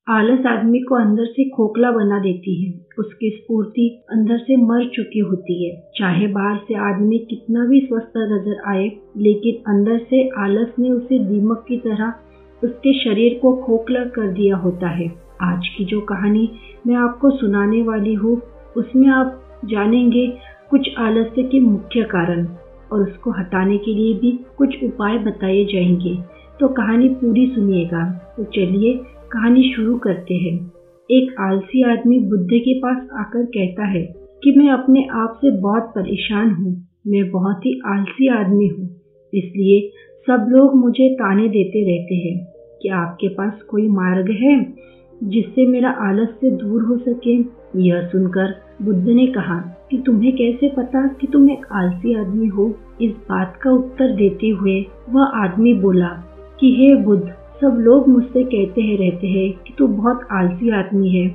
आलस आदमी को अंदर से खोखला बना देती है। उसकी स्फूर्ति अंदर से मर चुकी होती है। चाहे बाहर से आदमी कितना भी स्वस्थ नजर आए, लेकिन अंदर से आलस ने उसे दीमक की तरह उसके शरीर को खोखला कर दिया होता है। आज की जो कहानी मैं आपको सुनाने वाली हूँ, उसमें आप जानेंगे कुछ आलस्य के मुख्य कारण और उसको हटाने के लिए भी कुछ उपाय बताए जाएंगे। तो कहानी पूरी सुनिएगा। तो चलिए कहानी शुरू करते हैं। एक आलसी आदमी बुद्ध के पास आकर कहता है कि मैं अपने आप से बहुत परेशान हूँ। मैं बहुत ही आलसी आदमी हूँ, इसलिए सब लोग मुझे ताने देते रहते हैं। क्या आपके पास कोई मार्ग है जिससे मेरा आलस से दूर हो सके? यह सुनकर बुद्ध ने कहा कि तुम्हें कैसे पता कि तुम एक आलसी आदमी हो? इस बात का उत्तर देते हुए वह आदमी बोला कि हे बुद्ध, सब लोग मुझसे कहते हैं रहते हैं कि तू बहुत आलसी आदमी है,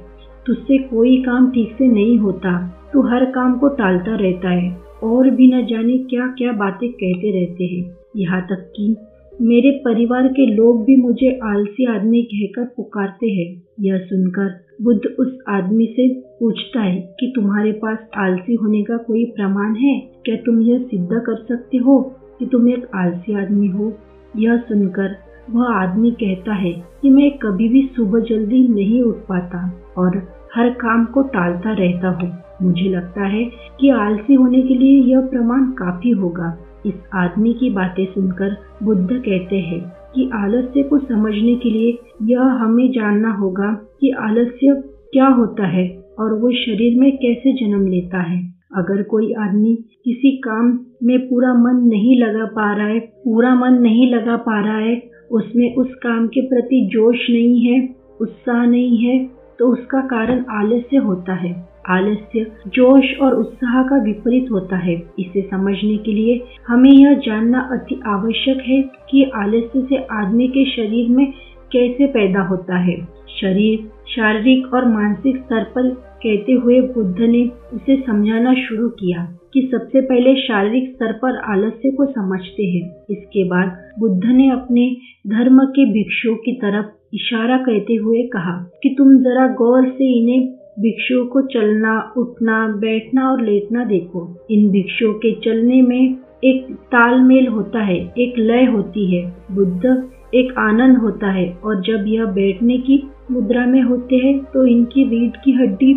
तुझसे कोई काम ठीक से नहीं होता, तू हर काम को टालता रहता है और भी न जाने क्या क्या बातें कहते रहते हैं। यहाँ तक कि मेरे परिवार के लोग भी मुझे आलसी आदमी कहकर पुकारते हैं। यह सुनकर बुद्ध उस आदमी से पूछता है कि तुम्हारे पास आलसी होने का कोई प्रमाण है? क्या तुम यह सिद्ध कर सकते हो कि तुम एक आलसी आदमी हो? यह सुनकर वह आदमी कहता है कि मैं कभी भी सुबह जल्दी नहीं उठ पाता और हर काम को टालता रहता हूँ। मुझे लगता है कि आलसी होने के लिए यह प्रमाण काफी होगा। इस आदमी की बातें सुनकर बुद्ध कहते हैं कि आलस्य को समझने के लिए यह हमें जानना होगा कि आलस्य क्या होता है और वो शरीर में कैसे जन्म लेता है। अगर कोई आदमी किसी काम में पूरा मन नहीं लगा पा रहा है, उसमें उस काम के प्रति जोश नहीं है, उत्साह नहीं है, तो उसका कारण आलस्य होता है। आलस्य जोश और उत्साह का विपरीत होता है। इसे समझने के लिए हमें यह जानना अति आवश्यक है कि आलस्य से आदमी के शरीर में कैसे पैदा होता है। शरीर, शारीरिक और मानसिक स्तर पर कहते हुए बुद्ध ने उसे समझाना शुरू किया कि सबसे पहले शारीरिक स्तर पर आलस्य को समझते हैं। इसके बाद बुद्ध ने अपने धर्म के भिक्षुओं की तरफ इशारा करते हुए कहा कि तुम जरा गौर से इन्हें भिक्षुओं को चलना, उठना, बैठना और लेटना देखो। इन भिक्षुओं के चलने में एक तालमेल होता है, एक लय होती है, बुद्ध एक आनंद होता है। और जब यह बैठने की मुद्रा में होते हैं तो इनकी रीढ़ की हड्डी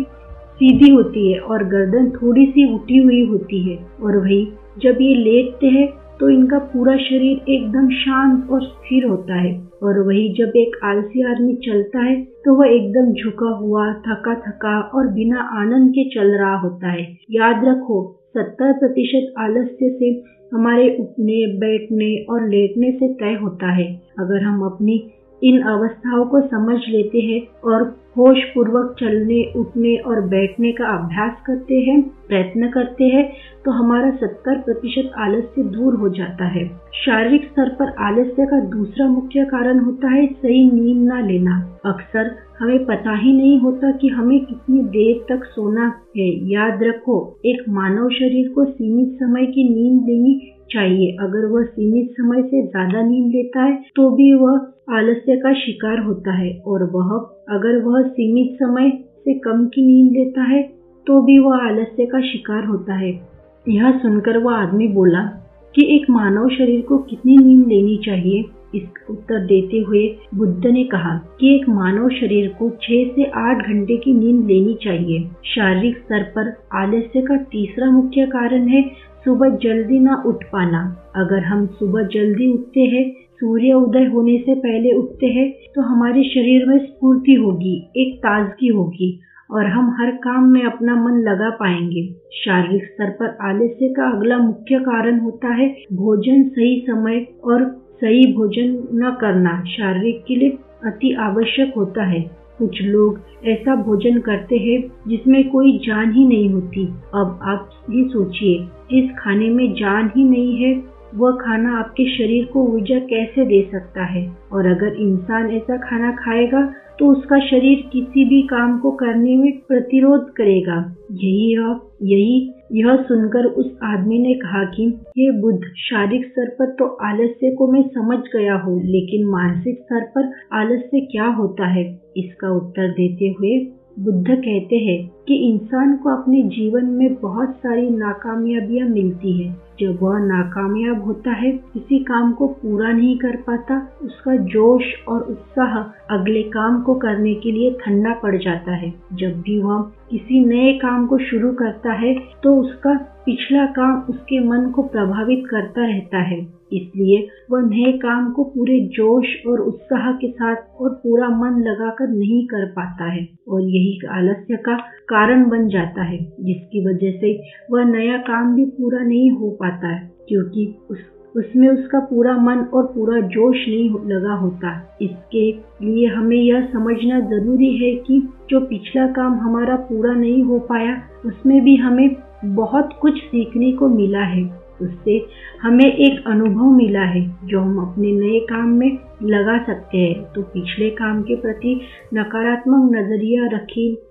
सीधी होती है और गर्दन थोड़ी सी उठी हुई होती है। और वही जब ये लेटते हैं तो इनका पूरा शरीर एकदम शांत और स्थिर होता है। और वही जब एक आलसी आदमी चलता है तो वह एकदम झुका हुआ, थका थका और बिना आनंद के चल रहा होता है। याद रखो, 70% आलस्य से हमारे उठने, बैठने और लेटने से तय होता है। अगर हम अपनी इन अवस्थाओं को समझ लेते हैं और होश पूर्वक चलने, उठने और बैठने का अभ्यास करते हैं, प्रयत्न करते हैं, तो हमारा 70% आलस्य दूर हो जाता है। शारीरिक स्तर पर आलस्य का दूसरा मुख्य कारण होता है सही नींद न लेना। अक्सर हमें पता ही नहीं होता कि हमें कितनी देर तक सोना है। याद रखो, एक मानव शरीर को सीमित समय की नींद लेनी चाहिए। अगर वह सीमित समय से ज्यादा नींद लेता है तो भी वह आलस्य का शिकार होता है, और अगर वह सीमित समय से कम की नींद लेता है तो भी वह आलस्य का शिकार होता है। यह सुनकर वह आदमी बोला कि एक मानव शरीर को कितनी नींद लेनी चाहिए? इसका उत्तर देते हुए बुद्ध ने कहा कि एक मानव शरीर को 6 से 8 घंटे की नींद लेनी चाहिए। शारीरिक स्तर पर आलस्य का तीसरा मुख्य कारण है सुबह जल्दी ना उठ पाना। अगर हम सुबह जल्दी उठते हैं, सूर्य उदय होने से पहले उठते हैं, तो हमारे शरीर में स्फूर्ति होगी, एक ताजगी होगी और हम हर काम में अपना मन लगा पाएंगे। शारीरिक स्तर पर आलस्य का अगला मुख्य कारण होता है भोजन सही समय और सही भोजन न करना। शारीरिक के लिए अति आवश्यक होता है। कुछ लोग ऐसा भोजन करते हैं जिसमें कोई जान ही नहीं होती। अब आप ये सोचिए, जिस खाने में जान ही नहीं है वह खाना आपके शरीर को ऊर्जा कैसे दे सकता है? और अगर इंसान ऐसा खाना खाएगा तो उसका शरीर किसी भी काम को करने में प्रतिरोध करेगा। यह सुनकर उस आदमी ने कहा कि हे बुद्ध, शारीरिक स्तर पर तो आलस्य को मैं समझ गया हूँ, लेकिन मानसिक स्तर पर आलस्य क्या होता है? इसका उत्तर देते हुए बुद्ध कहते हैं कि इंसान को अपने जीवन में बहुत सारी नाकामयाबियां मिलती है। जब वह नाकामयाब होता है, किसी काम को पूरा नहीं कर पाता, उसका जोश और उत्साह अगले काम को करने के लिए ठंडा पड़ जाता है। जब भी वह किसी नए काम को शुरू करता है तो उसका पिछला काम उसके मन को प्रभावित करता रहता है, इसलिए वह नए काम को पूरे जोश और उत्साह के साथ और पूरा मन लगाकर नहीं कर पाता है और यही आलस्य का कारण बन जाता है, जिसकी वजह से वह नया काम भी पूरा नहीं हो पाता है, क्योंकि उसमें उसका पूरा मन और पूरा जोश नहीं लगा होता। इसके लिए हमें यह समझना जरूरी है कि जो पिछला काम हमारा पूरा नहीं हो पाया, उसमें भी हमें बहुत कुछ सीखने को मिला है। उससे हमें एक अनुभव मिला है जो हम अपने नए काम में लगा सकते हैं। तो पिछले काम के प्रति नकारात्मक नजरिया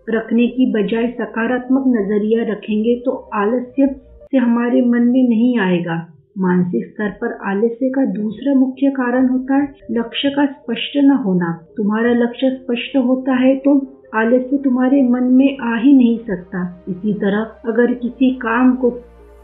रखने की बजाय सकारात्मक नजरिया रखेंगे तो आलस्य से हमारे मन में नहीं आएगा। मानसिक स्तर पर आलस्य का दूसरा मुख्य कारण होता है लक्ष्य का स्पष्ट न होना। तुम्हारा लक्ष्य स्पष्ट होता है तो आलस्य तुम्हारे मन में आ ही नहीं सकता। इसी तरह अगर किसी काम को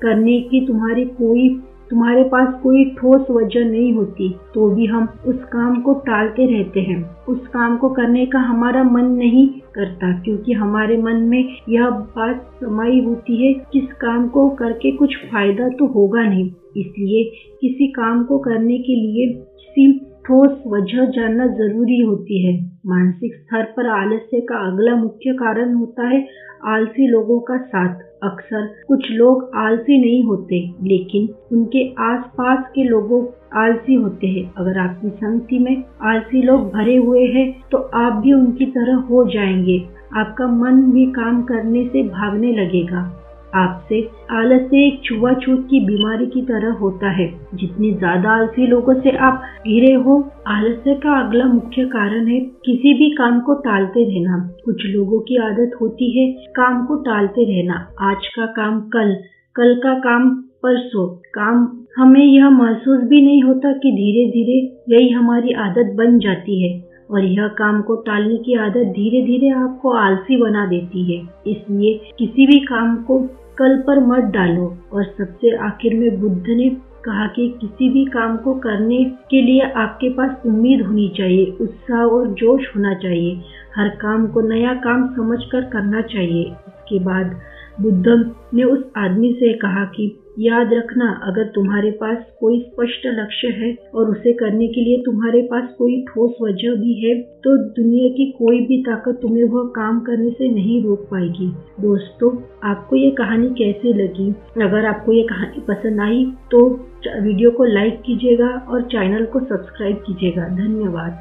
करने की तुम्हारे पास कोई ठोस वजह नहीं होती तो भी हम उस काम को टालते रहते हैं। उस काम को करने का हमारा मन नहीं करता, क्योंकि हमारे मन में यह बात समाई होती है कि इस काम को करके कुछ फायदा तो होगा नहीं। इसलिए किसी काम को करने के लिए किसी ठोस वजह जानना जरूरी होती है। मानसिक स्तर पर आलस्य का अगला मुख्य कारण होता है आलसी लोगों का साथ। अक्सर कुछ लोग आलसी नहीं होते, लेकिन उनके आसपास के लोग आलसी होते हैं। अगर आपकी संगति में आलसी लोग भरे हुए हैं तो आप भी उनकी तरह हो जाएंगे। आपका मन भी काम करने से भागने लगेगा। आपसे आलस्य एक छुआछूत की बीमारी की तरह होता है। जितनी ज्यादा आलसी लोगों से आप घिरे हो, आलस्य का अगला मुख्य कारण है किसी भी काम को टालते रहना। कुछ लोगों की आदत होती है काम को टालते रहना। आज का काम कल का काम परसों। काम हमें यह महसूस भी नहीं होता कि धीरे धीरे यही हमारी आदत बन जाती है और यह काम को टालने की आदत धीरे धीरे आपको आलसी बना देती है। इसलिए किसी भी काम को कल पर मत डालो। और सबसे आखिर में बुद्ध ने कहा कि किसी भी काम को करने के लिए आपके पास उम्मीद होनी चाहिए, उत्साह और जोश होना चाहिए। हर काम को नया काम समझकर करना चाहिए। इसके बाद बुद्ध ने उस आदमी से कहा कि याद रखना, अगर तुम्हारे पास कोई स्पष्ट लक्ष्य है और उसे करने के लिए तुम्हारे पास कोई ठोस वजह भी है तो दुनिया की कोई भी ताकत तुम्हें वह काम करने से नहीं रोक पाएगी। दोस्तों, आपको ये कहानी कैसे लगी? अगर आपको ये कहानी पसंद आई तो वीडियो को लाइक कीजिएगा और चैनल को सब्सक्राइब कीजिएगा। धन्यवाद।